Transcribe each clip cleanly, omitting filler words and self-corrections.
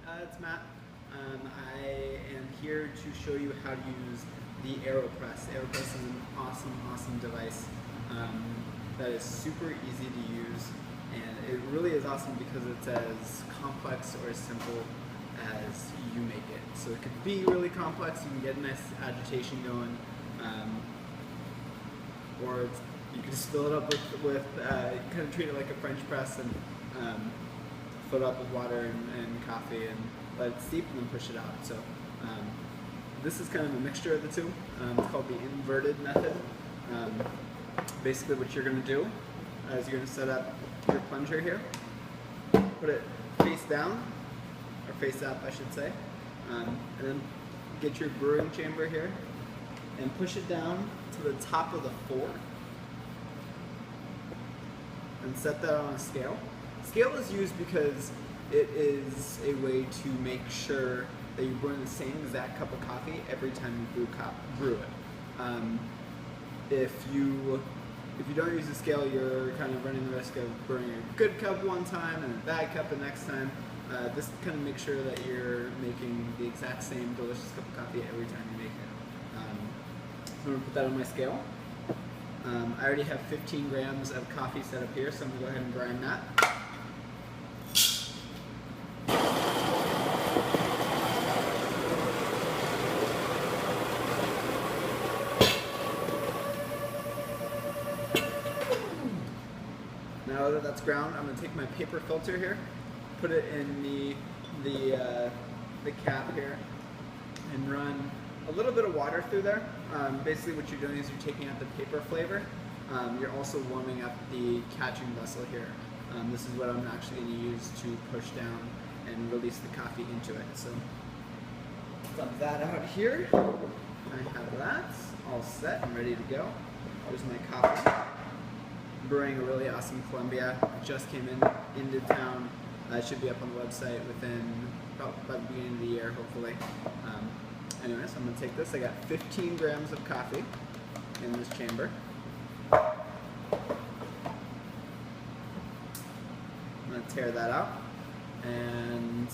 It's Matt. I am here to show you how to use the AeroPress. AeroPress is an awesome device that is super easy to use, and it really is awesome because it's as complex or as simple as you make it. So it could be really complex, you can get a nice agitation going, or you can just fill it up with kind of treat it like a French press and fill it up with water and coffee and let it steep and then push it out. So this is kind of a mixture of the two. It's called the inverted method. Basically what you're going to do is you're going to set up your plunger here, put it face down, or face up I should say, and then get your brewing chamber here and push it down to the top of the fork and set that on a scale. Scale is used because it is a way to make sure that you're brewing the same exact cup of coffee every time you brew it. If you don't use the scale, you're kind of running the risk of brewing a good cup one time and a bad cup the next time. This kind of makes sure that you're making the exact same delicious cup of coffee every time you make it. So I'm going to put that on my scale. I already have 15 grams of coffee set up here, so I'm going to go ahead and grind that. Now that that's ground, I'm going to take my paper filter here, put it in the cap here, and run a little bit of water through there. Basically what you're doing is you're taking out the paper flavor. You're also warming up the catching vessel here. This is what I'm actually going to use to push down and release the coffee into it. So dump that out here. I have that all set and ready to go. There's my coffee. Brewing a really awesome Colombia. Just came into town. It should be up on the website within about by the beginning of the year, hopefully. Anyways, I'm going to take this. I got 15 grams of coffee in this chamber. I'm going to tear that out. And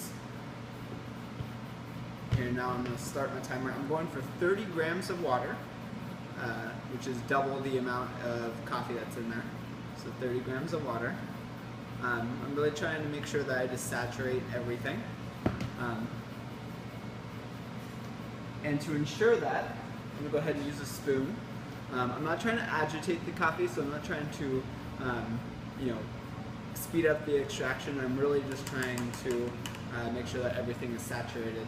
here now I'm going to start my timer. I'm going for 30 grams of water, which is double the amount of coffee that's in there. So 30 grams of water. I'm really trying to make sure that I just saturate everything. And to ensure that, I'm going to go ahead and use a spoon. I'm not trying to agitate the coffee, so I'm not trying to speed up the extraction. I'm really just trying to make sure that everything is saturated.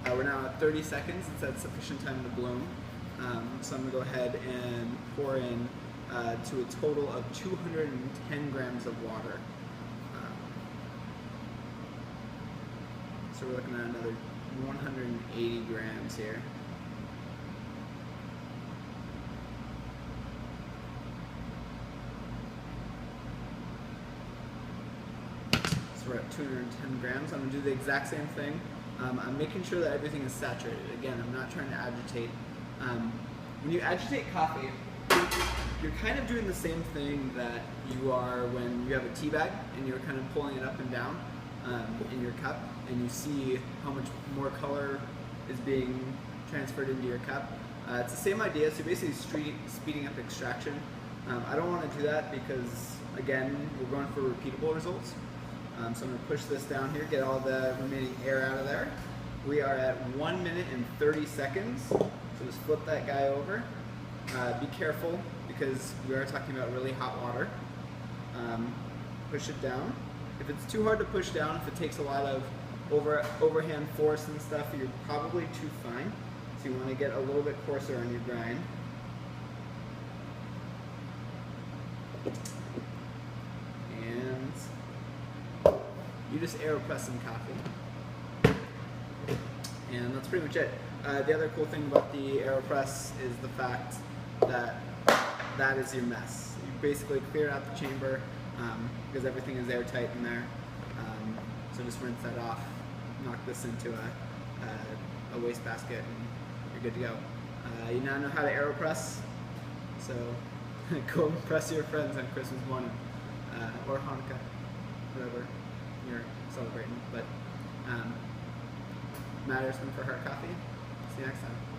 We're now at 30 seconds. It's at sufficient time to bloom. So I'm going to go ahead and pour in to a total of 210 grams of water. So we're looking at another 180 grams here. So we're at 210 grams. I'm going to do the exact same thing. I'm making sure that everything is saturated. Again, I'm not trying to agitate. When you agitate coffee, you're kind of doing the same thing that you are when you have a tea bag and you're kind of pulling it up and down in your cup, and you see how much more color is being transferred into your cup. It's the same idea, so basically speeding up extraction. I don't want to do that because, again, we're going for repeatable results. So I'm going to push this down here, get all the remaining air out of there. We are at 1 minute and 30 seconds, so just flip that guy over. Be careful because we are talking about really hot water. Push it down. If it's too hard to push down, if it takes a lot of overhand force and stuff, you're probably too fine. So you want to get a little bit coarser on your grind. And you just AeroPress some coffee. And that's pretty much it. The other cool thing about the AeroPress is the fact that that is your mess. You basically clear out the chamber because everything is airtight in there. So just rinse that off, knock this into a wastebasket, and you're good to go. You now know how to AeroPress, so go impress your friends on Christmas morning, or Hanukkah, whatever you're celebrating. But Matt Ersman for Hart Coffee. See you next time.